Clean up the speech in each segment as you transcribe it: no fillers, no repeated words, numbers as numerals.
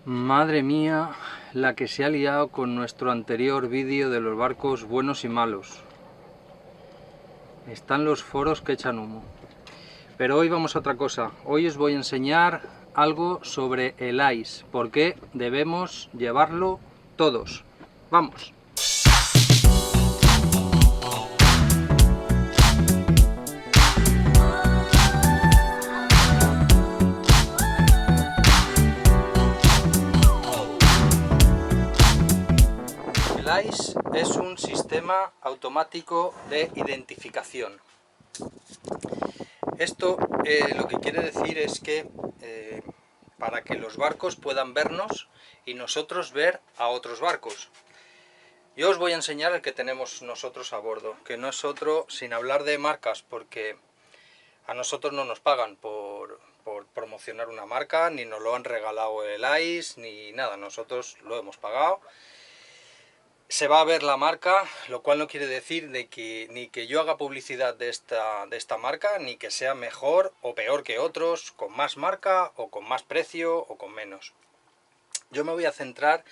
Madre mía, la que se ha liado con nuestro anterior vídeo de los barcos buenos y malos. Están los foros que echan humo. Pero hoy vamos a otra cosa. Hoy os voy a enseñar algo sobre el ice. ¿Por qué debemos llevarlo todos? ¡Vamos! El ice es un sistema automático de identificación. Esto lo que quiere decir es que para que los barcos puedan vernos y nosotros ver a otros barcos. Yo os voy a enseñar el que tenemos nosotros a bordo, que no es otro, sin hablar de marcas, porque a nosotros no nos pagan por promocionar una marca, ni nos lo han regalado el ICE, ni nada, nosotros lo hemos pagado. Se va a ver la marca, lo cual no quiere decir de que ni que yo haga publicidad de esta marca, ni que sea mejor o peor que otros, con más marca o con más precio o con menos. Yo me voy a centrar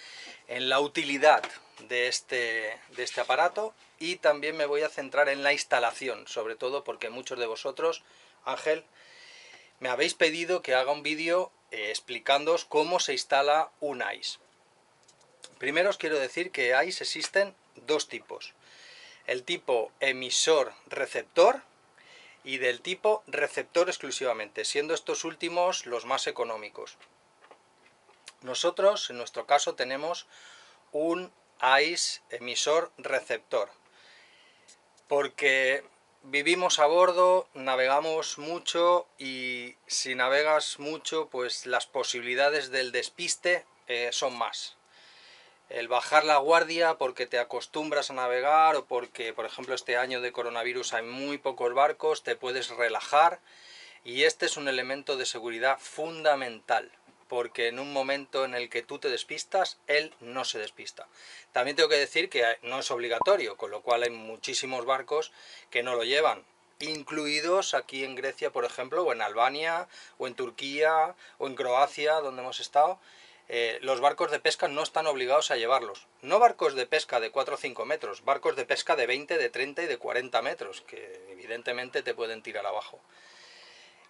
en la utilidad de este aparato y también me voy a centrar en la instalación, sobre todo porque muchos de vosotros, Ángel, me habéis pedido que haga un vídeo explicándoos cómo se instala un ICE. Primero os quiero decir que ICE existen dos tipos, el tipo emisor-receptor y del tipo receptor exclusivamente, siendo estos últimos los más económicos. Nosotros, en nuestro caso, tenemos un ICE emisor-receptor, porque vivimos a bordo, navegamos mucho y si navegas mucho, pues las posibilidades del despiste son más. El bajar la guardia porque te acostumbras a navegar o porque, por ejemplo, este año de coronavirus hay muy pocos barcos, te puedes relajar y este es un elemento de seguridad fundamental, porque en un momento en el que tú te despistas, él no se despista. También tengo que decir que no es obligatorio, con lo cual hay muchísimos barcos que no lo llevan, incluidos aquí en Grecia, por ejemplo, o en Albania, o en Turquía, o en Croacia, donde hemos estado. Los barcos de pesca no están obligados a llevarlos. No barcos de pesca de 4 o 5 metros, barcos de pesca de 20, de 30 y de 40 metros, que evidentemente te pueden tirar abajo.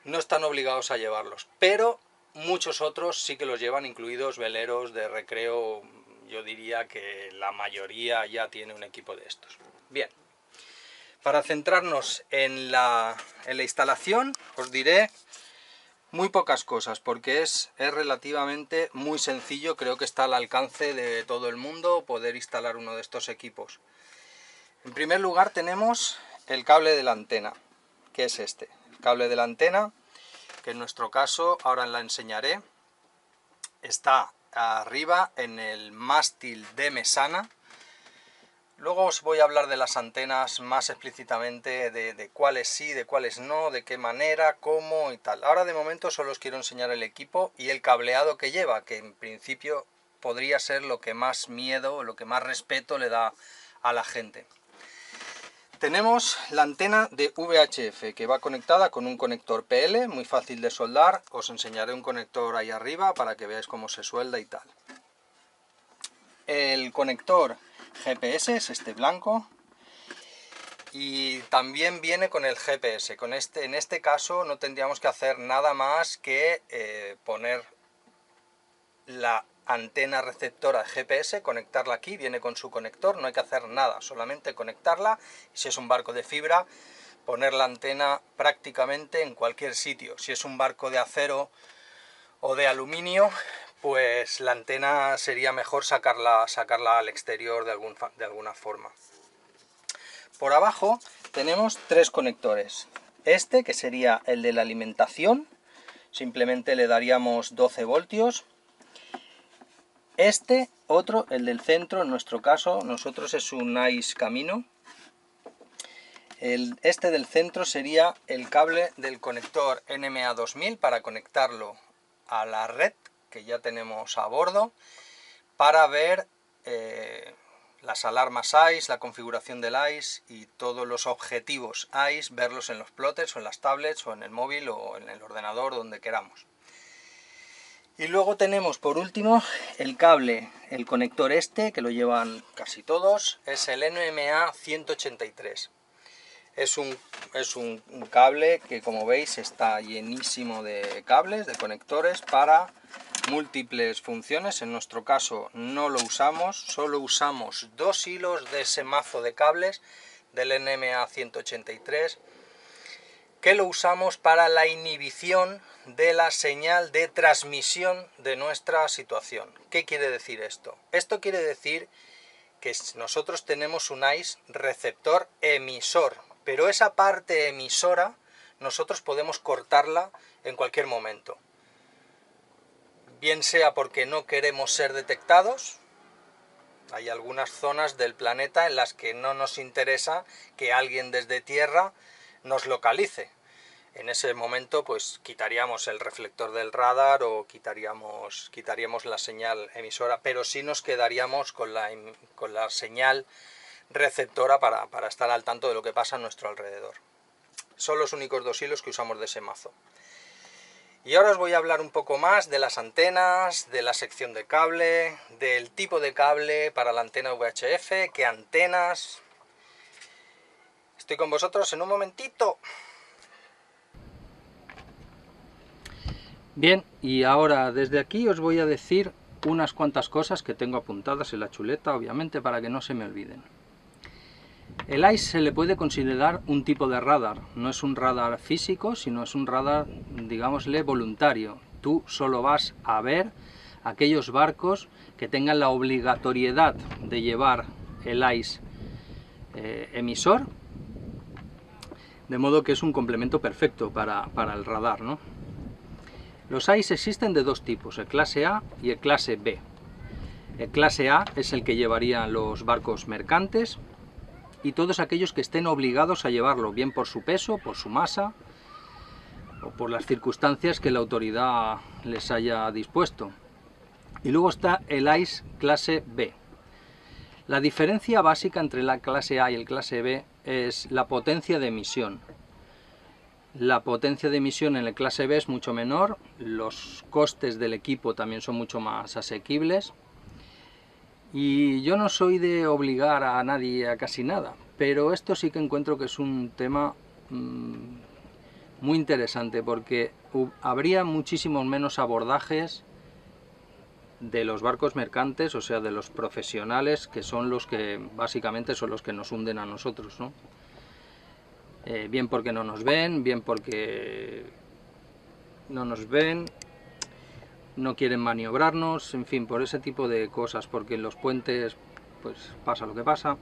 No están obligados a llevarlos, pero muchos otros sí que los llevan, incluidos veleros de recreo. Yo diría que la mayoría ya tiene un equipo de estos. Bien, para centrarnos en la instalación, os diré muy pocas cosas, porque es relativamente muy sencillo. Creo que está al alcance de todo el mundo poder instalar uno de estos equipos. En primer lugar tenemos el cable de la antena, que es este. El cable de la antena, que en nuestro caso, ahora la enseñaré, está arriba en el mástil de mesana. Luego os voy a hablar de las antenas más explícitamente, de cuáles sí, de cuáles no, de qué manera, cómo y tal. Ahora de momento solo os quiero enseñar el equipo y el cableado que lleva, que en principio podría ser lo que más miedo, lo que más respeto le da a la gente. Tenemos la antena de VHF que va conectada con un conector PL, muy fácil de soldar. Os enseñaré un conector ahí arriba para que veáis cómo se suelda y tal. El conector GPS es este blanco y también viene con el GPS. En este caso no tendríamos que hacer nada más que poner la antena receptora GPS, conectarla aquí, viene con su conector, no hay que hacer nada, solamente conectarla. Y si es un barco de fibra, poner la antena prácticamente en cualquier sitio. Si es un barco de acero o de aluminio, pues la antena sería mejor sacarla al exterior de alguna forma. Por abajo tenemos tres conectores. Este, que sería el de la alimentación, simplemente le daríamos 12 voltios. Este, otro, el del centro, en nuestro caso, nosotros es un ICE Camino. Este del centro sería el cable del conector NMA 2000 para conectarlo a la red que ya tenemos a bordo, para ver las alarmas ICE, la configuración del ICE y todos los objetivos ICE, verlos en los plotters o en las tablets o en el móvil o en el ordenador, donde queramos. Y luego tenemos por último el cable, el conector este, que lo llevan casi todos, es el NMA 183. Es un cable que, como veis, está llenísimo de cables, de conectores para múltiples funciones. En nuestro caso no lo usamos, solo usamos 2 hilos de ese mazo de cables del NMA 183, que lo usamos para la inhibición de la señal de transmisión de nuestra situación. ¿Qué quiere decir esto? Esto quiere decir que nosotros tenemos un AIS receptor emisor, pero esa parte emisora nosotros podemos cortarla en cualquier momento. Bien sea porque no queremos ser detectados, hay algunas zonas del planeta en las que no nos interesa que alguien desde tierra nos localice. En ese momento pues quitaríamos el reflector del radar o quitaríamos la señal emisora, pero sí nos quedaríamos con la señal receptora para estar al tanto de lo que pasa a nuestro alrededor. Son los únicos 2 hilos que usamos de ese mazo. Y ahora os voy a hablar un poco más de las antenas, de la sección de cable, del tipo de cable para la antena VHF, qué antenas. Estoy con vosotros en un momentito. Bien, y ahora desde aquí os voy a decir unas cuantas cosas que tengo apuntadas en la chuleta, obviamente, para que no se me olviden. El AIS se le puede considerar un tipo de radar, no es un radar físico, sino es un radar, digámosle, voluntario. Tú solo vas a ver aquellos barcos que tengan la obligatoriedad de llevar el AIS emisor, de modo que es un complemento perfecto para el radar, ¿no? Los AIS existen de 2 tipos, el clase A y el clase B. El clase A es el que llevarían los barcos mercantes y todos aquellos que estén obligados a llevarlo, bien por su peso, por su masa o por las circunstancias que la autoridad les haya dispuesto. Y luego está el AIS clase B. La diferencia básica entre la clase A y el clase B es la potencia de emisión. La potencia de emisión en el clase B es mucho menor, los costes del equipo también son mucho más asequibles. Y yo no soy de obligar a nadie a casi nada, pero esto sí que encuentro que es un tema muy interesante, porque habría muchísimos menos abordajes de los barcos mercantes, o sea, de los profesionales, que son los que básicamente son los que nos hunden a nosotros, ¿no? Bien porque no nos ven, bien porque no nos ven, no quieren maniobrarnos, en fin, por ese tipo de cosas, porque en los puentes pues pasa lo que pasa.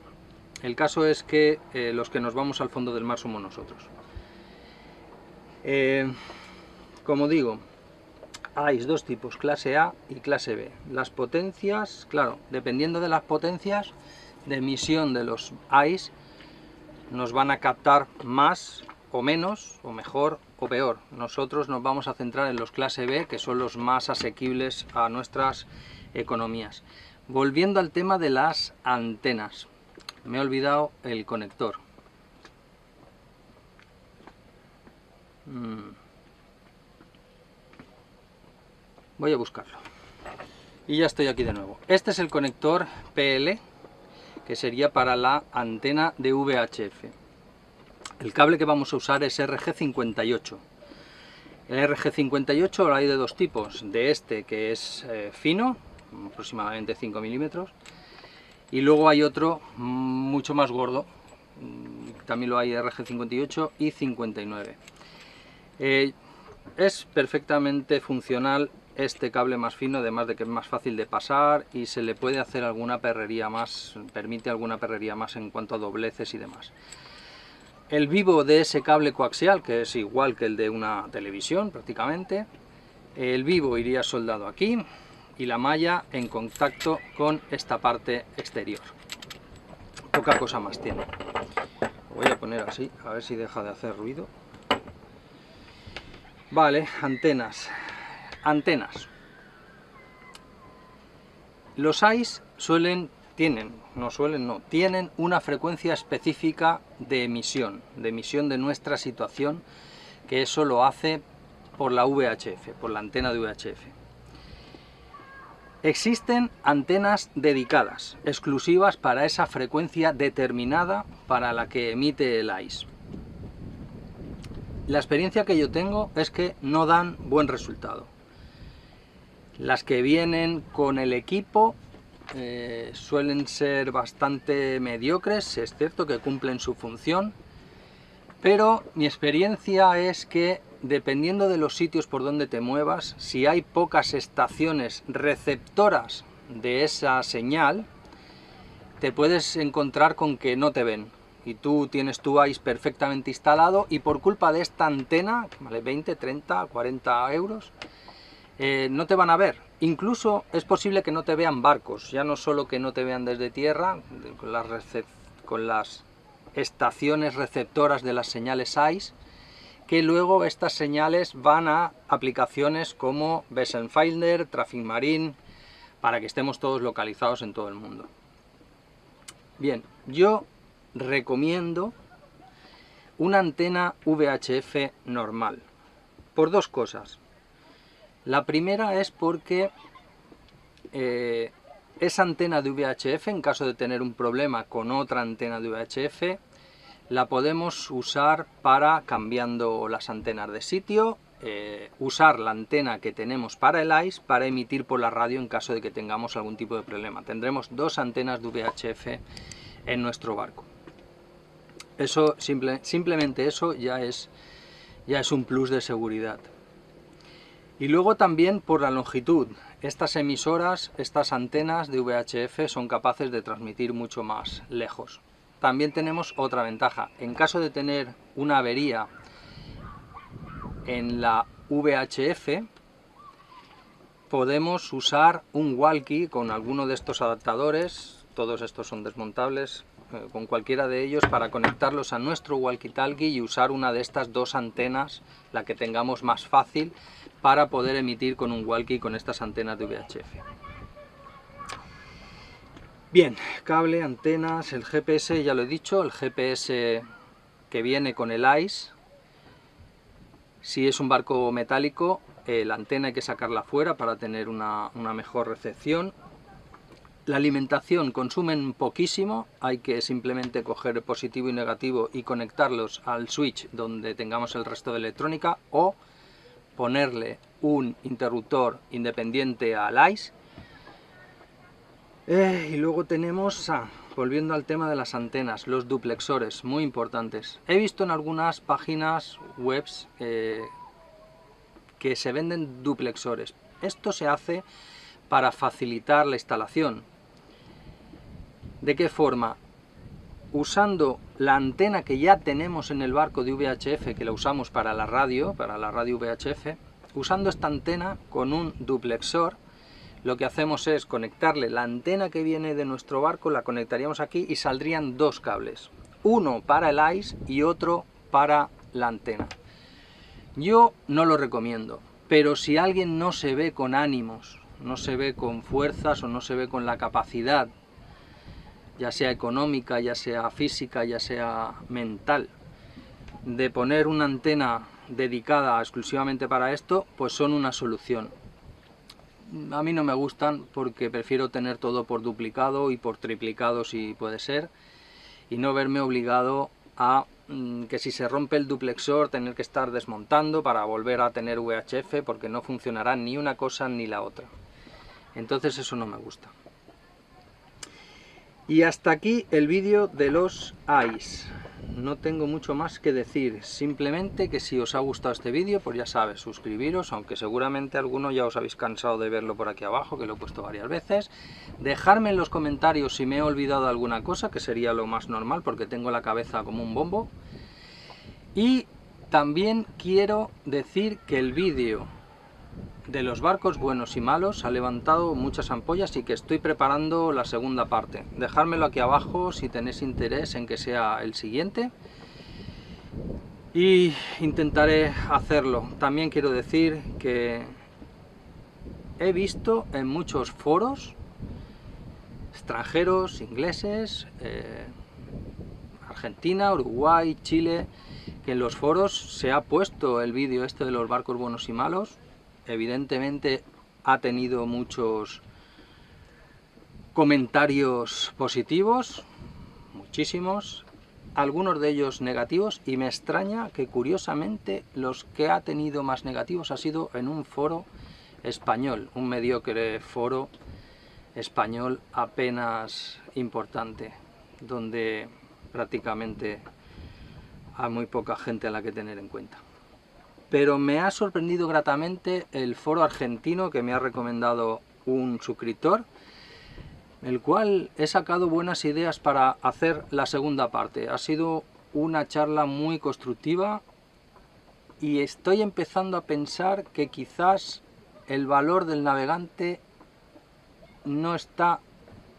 El caso es que los que nos vamos al fondo del mar somos nosotros. Como digo, hay 2 tipos, clase A y clase B. Las potencias, claro, dependiendo de las potencias de emisión de los AIS, nos van a captar más o menos, o mejor o peor. Nosotros nos vamos a centrar en los clase B, que son los más asequibles a nuestras economías. Volviendo al tema de las antenas, me he olvidado el conector. Voy a buscarlo. Y ya estoy aquí de nuevo. Este es el conector PL, que sería para la antena de VHF. El cable que vamos a usar es RG58. El RG58 lo hay de 2 tipos, de este que es fino, aproximadamente 5 milímetros, y luego hay otro mucho más gordo, también lo hay RG58 y 59. Es perfectamente funcional este cable más fino, además de que es más fácil de pasar y se le puede hacer alguna perrería más, permite alguna perrería más en cuanto a dobleces y demás. El vivo de ese cable coaxial, que es igual que el de una televisión prácticamente, el vivo iría soldado aquí y la malla en contacto con esta parte exterior. Poca cosa más tiene. Lo voy a poner así, a ver si deja de hacer ruido. Vale, antenas. Los AIS tienen una frecuencia específica de emisión de nuestra situación, que eso lo hace por la VHF, por la antena de VHF. Existen antenas dedicadas, exclusivas para esa frecuencia determinada para la que emite el ICE. La experiencia que yo tengo es que no dan buen resultado. Las que vienen con el equipo suelen ser bastante mediocres, es cierto que cumplen su función, pero mi experiencia es que dependiendo de los sitios por donde te muevas, si hay pocas estaciones receptoras de esa señal, te puedes encontrar con que no te ven. Y tú tienes tu ICE perfectamente instalado y por culpa de esta antena, vale 20, 30, 40 euros, no te van a ver. Incluso es posible que no te vean barcos, ya no solo que no te vean desde tierra, con las estaciones receptoras de las señales ICE, que luego estas señales van a aplicaciones como Vessel Finder, Traffic Marine, para que estemos todos localizados en todo el mundo. Bien, yo recomiendo una antena VHF normal, por dos cosas. La primera es porque esa antena de VHF, en caso de tener un problema con otra antena de VHF, la podemos usar para, cambiando las antenas de sitio, usar la antena que tenemos para el ICE para emitir por la radio en caso de que tengamos algún tipo de problema. Tendremos dos antenas de VHF en nuestro barco. Eso, simplemente eso ya es un plus de seguridad. Y luego también por la longitud. Estas emisoras, estas antenas de VHF son capaces de transmitir mucho más lejos. También tenemos otra ventaja. En caso de tener una avería en la VHF, podemos usar un walkie con alguno de estos adaptadores. Todos estos son desmontables, con cualquiera de ellos, para conectarlos a nuestro walkie-talkie y usar una de estas dos antenas, la que tengamos más fácil, para poder emitir con un walkie con estas antenas de VHF. Bien, cable, antenas, el GPS, ya lo he dicho, el GPS que viene con el ICE. Si es un barco metálico, la antena hay que sacarla fuera para tener una mejor recepción. La alimentación consumen poquísimo, hay que simplemente coger positivo y negativo y conectarlos al switch donde tengamos el resto de electrónica, o ponerle un interruptor independiente al ICE. Y luego tenemos, volviendo al tema de las antenas, los duplexores, muy importantes. He visto en algunas páginas web que se venden duplexores. Esto se hace para facilitar la instalación. ¿De qué forma? Usando la antena que ya tenemos en el barco de VHF, que la usamos para la radio VHF, usando esta antena con un duplexor, lo que hacemos es conectarle la antena que viene de nuestro barco, la conectaríamos aquí y saldrían dos cables, uno para el ICE y otro para la antena. Yo no lo recomiendo, pero si alguien no se ve con ánimos, no se ve con fuerzas o no se ve con la capacidad, ya sea económica, ya sea física, ya sea mental, de poner una antena dedicada exclusivamente para esto, pues son una solución. A mí no me gustan porque prefiero tener todo por duplicado y por triplicado si puede ser, y no verme obligado a que si se rompe el duplexor tener que estar desmontando para volver a tener VHF, porque no funcionará ni una cosa ni la otra. Entonces eso no me gusta. Y hasta aquí el vídeo de los ICE. No tengo mucho más que decir, simplemente que si os ha gustado este vídeo, pues ya sabes, suscribiros, aunque seguramente alguno ya os habéis cansado de verlo por aquí abajo, que lo he puesto varias veces. Dejadme en los comentarios si me he olvidado alguna cosa, que sería lo más normal, porque tengo la cabeza como un bombo. Y también quiero decir que el vídeo de los barcos buenos y malos ha levantado muchas ampollas y que estoy preparando la segunda parte. Dejármelo aquí abajo si tenéis interés en que sea el siguiente y intentaré hacerlo. También quiero decir que he visto en muchos foros extranjeros, ingleses, Argentina, Uruguay, Chile, que en los foros se ha puesto el vídeo este de los barcos buenos y malos. Evidentemente ha tenido muchos comentarios positivos, muchísimos, algunos de ellos negativos, y me extraña que curiosamente los que ha tenido más negativos ha sido en un foro español, un mediocre foro español apenas importante, donde prácticamente hay muy poca gente a la que tener en cuenta. Pero me ha sorprendido gratamente el foro argentino que me ha recomendado un suscriptor, el cual he sacado buenas ideas para hacer la segunda parte. Ha sido una charla muy constructiva y estoy empezando a pensar que quizás el valor del navegante no está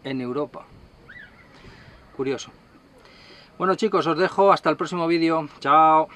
en Europa. Curioso. Bueno chicos, os dejo hasta el próximo vídeo. Chao.